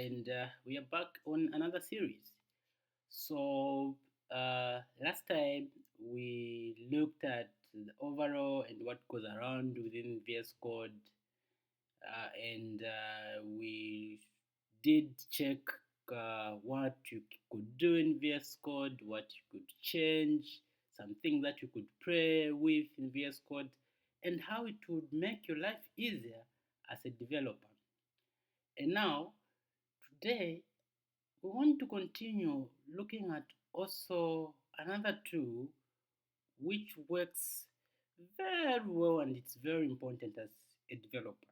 and we are back on another series. So, last time we looked at the overall and what goes around within VS Code, and we did check what you could do in VS Code, what you could change, some things that you could play with in VS Code, and how it would make your life easier as a developer. And now, today, we want to continue looking at also another tool which works very well and it's very important as a developer,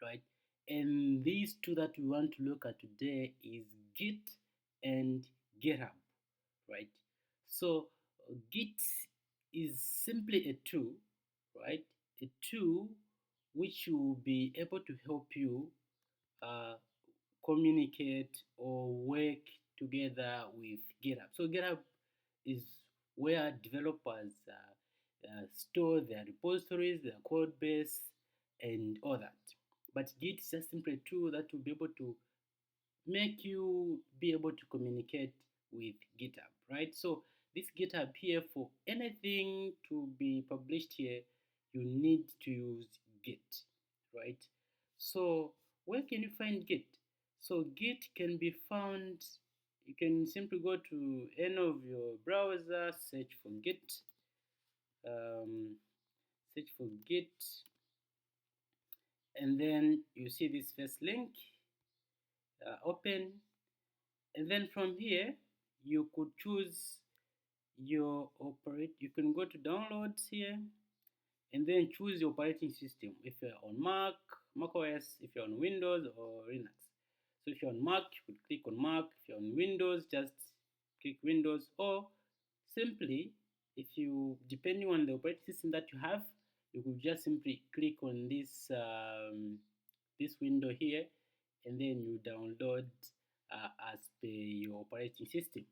right? And these two that we want to look at today is Git and GitHub, right? So Git is simply a tool, right? A tool which will be able to help you uh, communicate or work together with GitHub. So GitHub is where developers store their repositories, their code base, and all that. But Git is just simply a tool that will be able to make you be able to communicate with GitHub, right? So this GitHub here, for anything to be published here, you need to use Git, right? So where can you find Git? So Git can be found, you can simply go to any of your browser, search for Git, um, search for Git, and then you see this first link, open, and then from here you could choose your you can go to downloads here and then choose your operating system. If you're on Mac OS, if you're on Windows or Linux. So if you're on Mac, you could click on Mac. If you're on Windows, just click Windows. Or simply, if you, depending on the operating system that you have, you could just simply click on this window here, and then you download as per your operating system.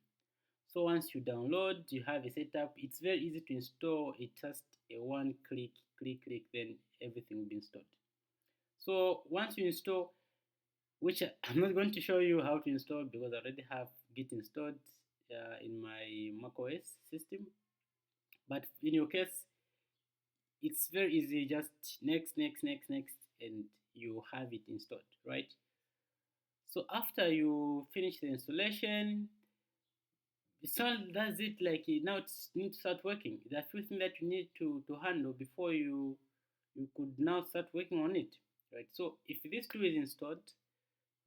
So once you download, you have a setup. It's very easy to install. It's just a one click, then everything will be installed. So once you install, which I'm not going to show you how to install because I already have Git installed in my macOS system. But in your case, it's very easy. Just next, and you have it installed, right? So after you finish the installation, so that's it. Like now, it needs to start working. There are a few things that you need to handle before you could now start working on it, right? So if this tool is installed,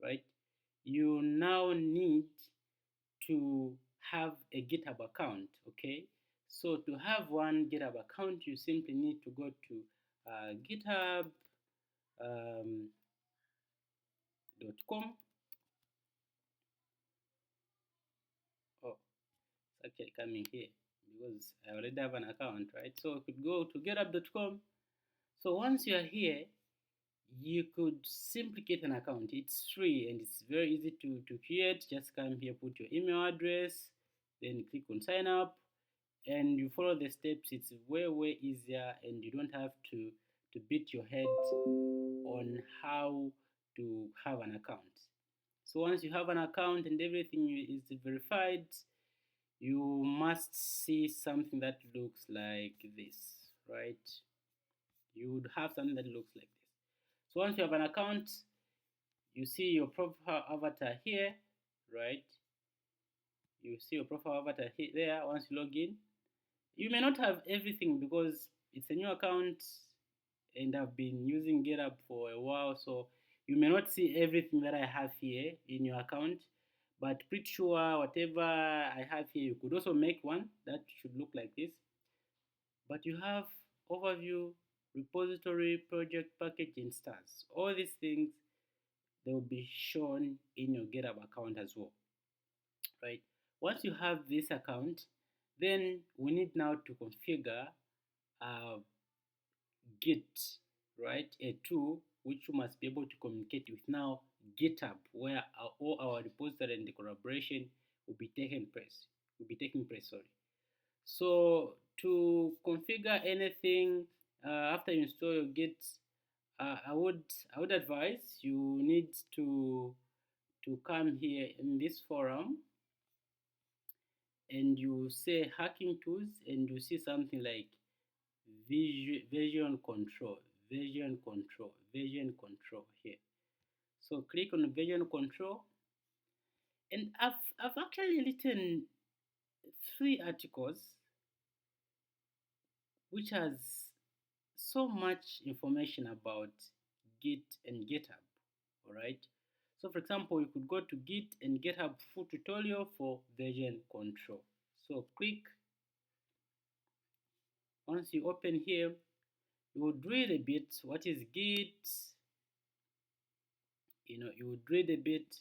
right, you now need to have a GitHub account. Okay, so to have one GitHub account, you simply need to go to github.com. Oh, it's actually coming here because I already have an account, right? So you could go to github.com. So once you are here, you could simply get an account. It's free and it's very easy to create. Just come here, put your email address, then click on sign up, and you follow the steps. It's way easier, and you don't have to beat your head on how to have an account. So once you have an account and everything is verified, you must see something that looks like this, right? You would have something that looks like this. So once you have an account, you see your profile avatar here, right? You see your profile avatar here, there. Once you log in, you may not have everything because it's a new account and I've been using GitHub for a while, so you may not see everything that I have here in your account, but pretty sure whatever I have here, you could also make one that should look like this. But you have overview, repository, project, package, and stars. All these things, they will be shown in your GitHub account as well, right? Once you have this account, then we need now to configure Git, right? A tool which you must be able to communicate with now GitHub, where all our repository and the collaboration will be taking place. Sorry. So to configure anything after you install your Git, I would advise you need to to come here in this forum and you say hacking tools and you see something like version control, version control here. So click on version control, and I've actually written 3 articles which has so much information about Git and GitHub. Alright. So for example, you could go to Git and GitHub full tutorial for version control. So click. Once you open here, you would read a bit what is Git. You would read a bit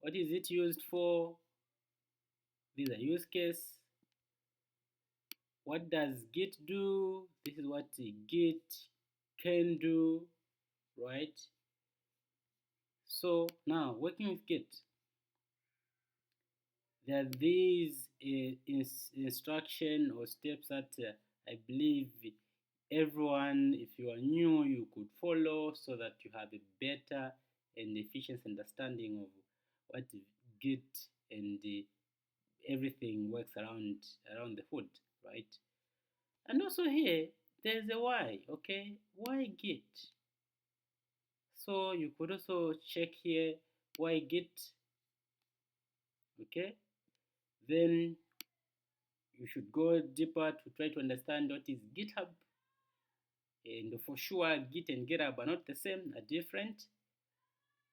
what is it used for. These are use case. What does Git do? This is what Git can do, right? So now working with Git, there are these instruction or steps that I believe everyone, if you are new, you could follow so that you have a better and efficient understanding of what Git and everything works around the hood, right? And also here, there's a why, okay? Why Git? So you could also check here why Git, okay? Then you should go deeper to try to understand what is GitHub. And for sure, Git and GitHub are not the same, are different.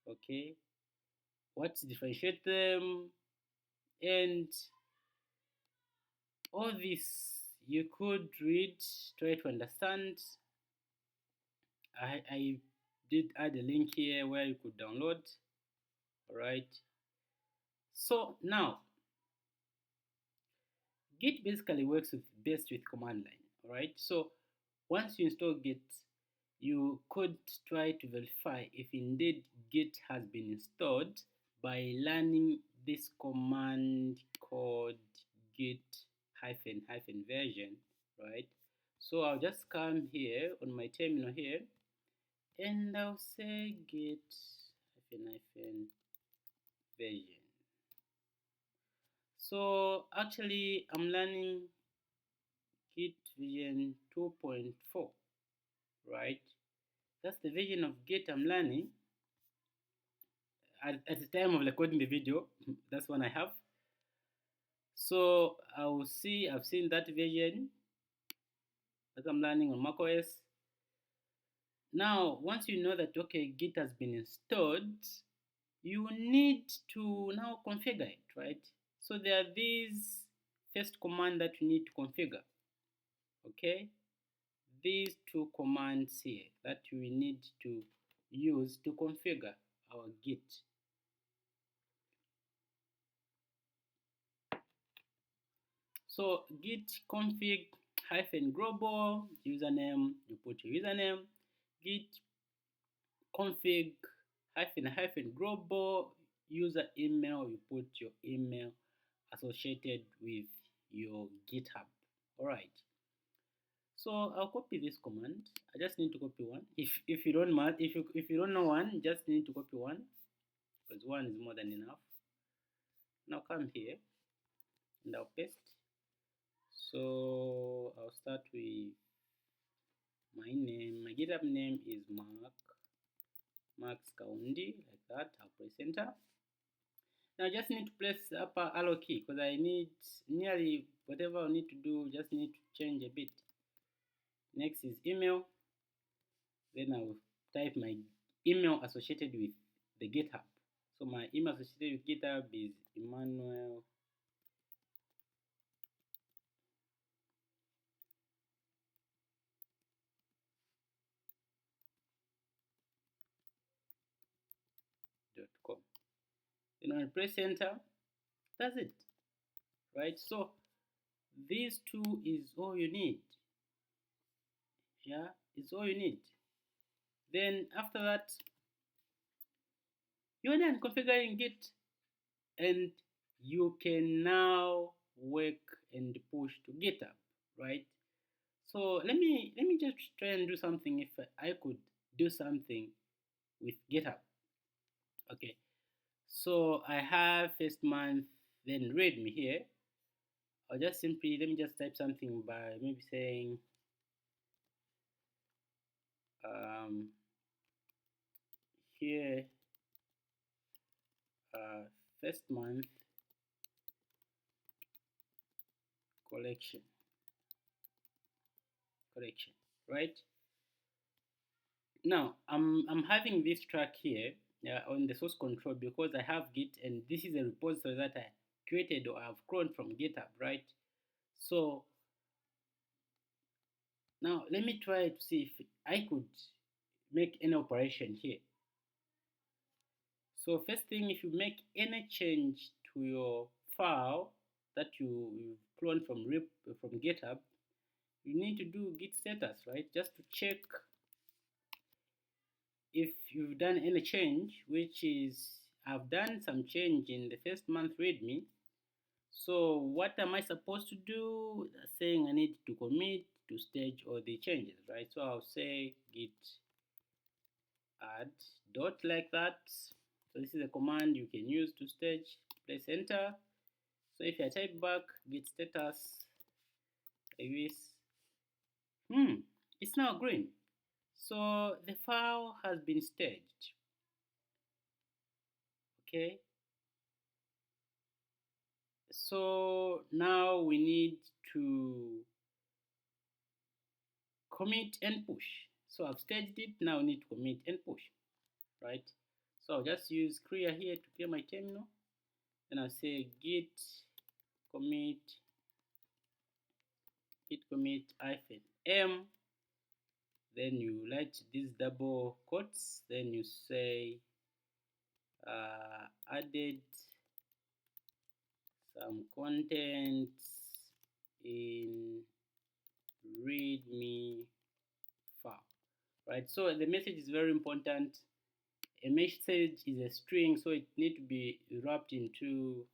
Okay, what differentiates them, and all this you could read, try to understand. I did add a link here where you could download. Alright, so now Git basically works best with command line. Alright, so once you install Git, you could try to verify if indeed Git has been installed by running this command called git hyphen version, right? So I'll just come here on my terminal here and I'll say git hyphen version. So actually I'm running Git version 2.4, right? That's the version of Git I'm learning at the time of recording the video. That's one I have. So I've seen that version that I'm learning on macOS. Now, once you know that okay, Git has been installed, you need to now configure it, right? So there are these first command that you need to configure. Okay, these 2 commands here that we need to use to configure our Git. So git config hyphen global username, you put your username. Git config hyphen global user email, you put your email associated with your GitHub. Alright. So I'll copy this command. I just need to copy one. If you don't know one, just need to copy one because one is more than enough. Now come here and I'll paste. So I'll start with my name. My GitHub name is Max Kaundi, like that. I'll press enter. Now I just need to press the upper arrow key because I need nearly whatever I need to do, just need to change a bit. Next is email. Then I will type my email associated with the GitHub. So my email associated with GitHub is Emmanuel .com. Then when I press enter, that's it, right? So these 2 is all you need. Yeah, it's all you need. Then after that, you're done configuring Git, and you can now work and push to GitHub, right? So let me just try and do something. If I could do something with GitHub, okay. So I have first month, then readme here. I'll just simply, let me just type something by maybe saying um, here first month collection, right? Now I'm having this track here on the source control because I have Git, and this is a repository that I created or I've cloned from GitHub, right? So now let me try to see if I could make any operation here. So first thing, if you make any change to your file that you cloned from GitHub, you need to do git status, right? Just to check if you've done any change, which is I've done some change in the first month readme. So what am I supposed to do? Saying I need to commit to stage all the changes, right? So I'll say git add dot like that. So this is a command you can use to stage. Press enter. So if I type back git status like this, it's now green. So the file has been staged. Okay. So now we need to commit and push. So I've staged it, now I need to commit and push, right? So I'll just use clear here to clear my terminal. Then I'll say git commit -m. Then you write these double quotes. Then you say added some contents in readme file, right? So the message is very important. A message is a string, so it needs to be wrapped into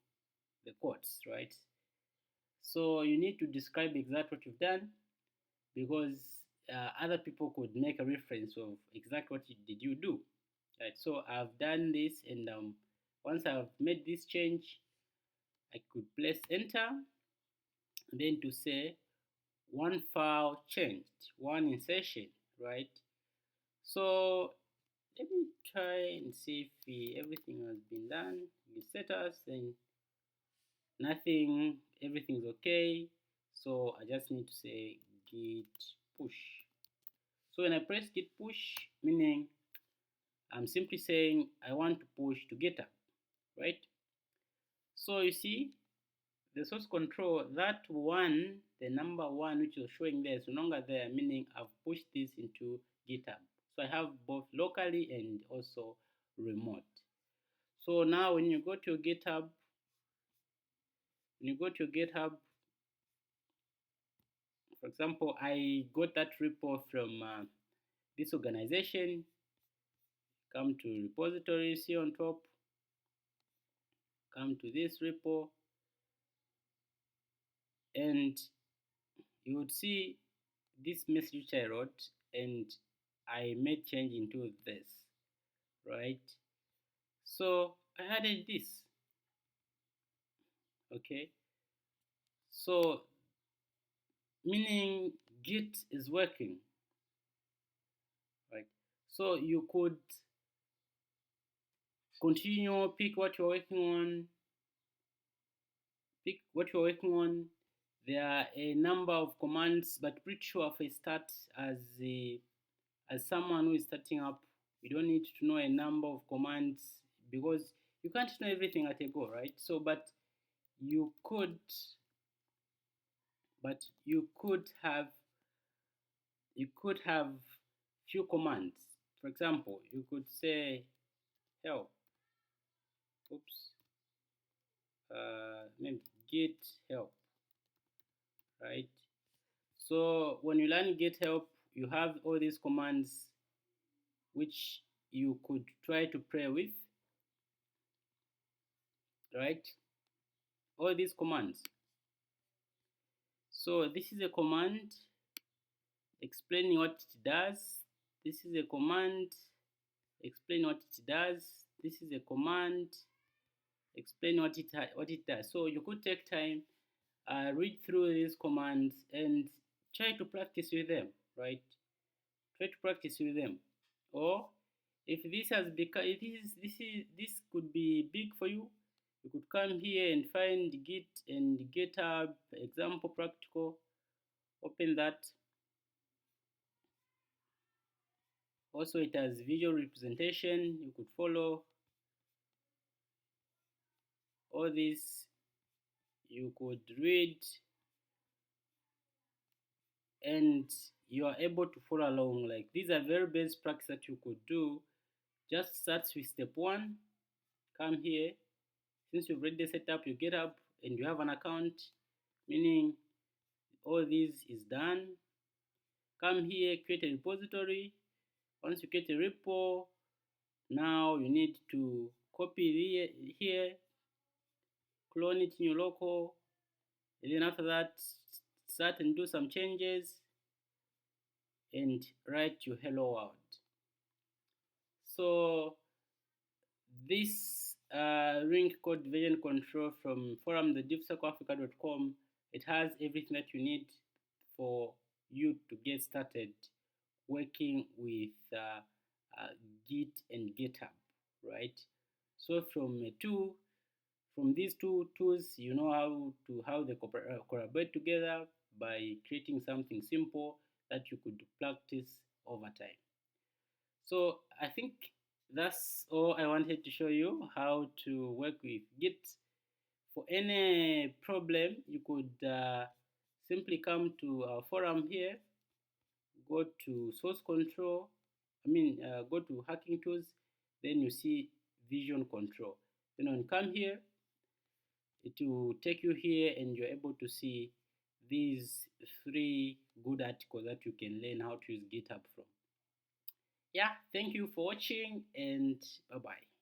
the quotes, right? So you need to describe exactly what you've done, because other people could make a reference of exactly what did you do, right? So I've done this, and once I've made this change, I could press enter, and then to say one file changed, one insertion, right? So let me try and see if everything has been done. You status, and nothing, everything's okay. So I just need to say git push. So when I press git push, meaning I'm simply saying I want to push to GitHub, right? So you see, the source control, that one, the number one which was showing there is no longer there, meaning I've pushed this into GitHub. So I have both locally and also remote. So now when you go to GitHub, for example, I got that repo from this organization. Come to repositories here on top, come to this repo, and you would see this message which I wrote, and I made change into this, right? So I added this, okay? So meaning Git is working, right? So you could continue, pick what you're working on, There are a number of commands, but pretty sure if I start as someone who is starting up, you don't need to know a number of commands, because you can't know everything at a go, right? So, but you could have few commands. For example, you could say help. Maybe git help, right? So when you learn git help, you have all these commands which you could try to play with, right? All these commands. So this is a command explaining what it does. This is a command explaining what it does. This is a command explain what it does. So you could take time, read through these commands, and try to practice with them, right? Try to practice with them. Or if this has become, if this could be big for you, you could come here and find Git and GitHub example practical. Open that. Also, it has visual representation. You could follow all this. You could read, and you are able to follow along. Like, these are very basic practice that you could do. Just start with step one. Come here. Since you've already set up your GitHub and you have an account, meaning all this is done, come here, create a repository. Once you create a repo, now you need to copy here, clone it in your local, and then after that, start and do some changes and write your hello world. So this ring code version control from forum.deepcycleafrica.com, it has everything that you need for you to get started working with Git and GitHub, right? So from these two tools, you know how they collaborate together by creating something simple that you could practice over time. So I think that's all I wanted to show you, how to work with Git. For any problem, you could simply come to our forum here, go to source control, go to hacking tools, then you see vision control. Then when you come here, it will take you here and you're able to see these 3 good articles that you can learn how to use GitHub from. Yeah, thank you for watching, and bye-bye.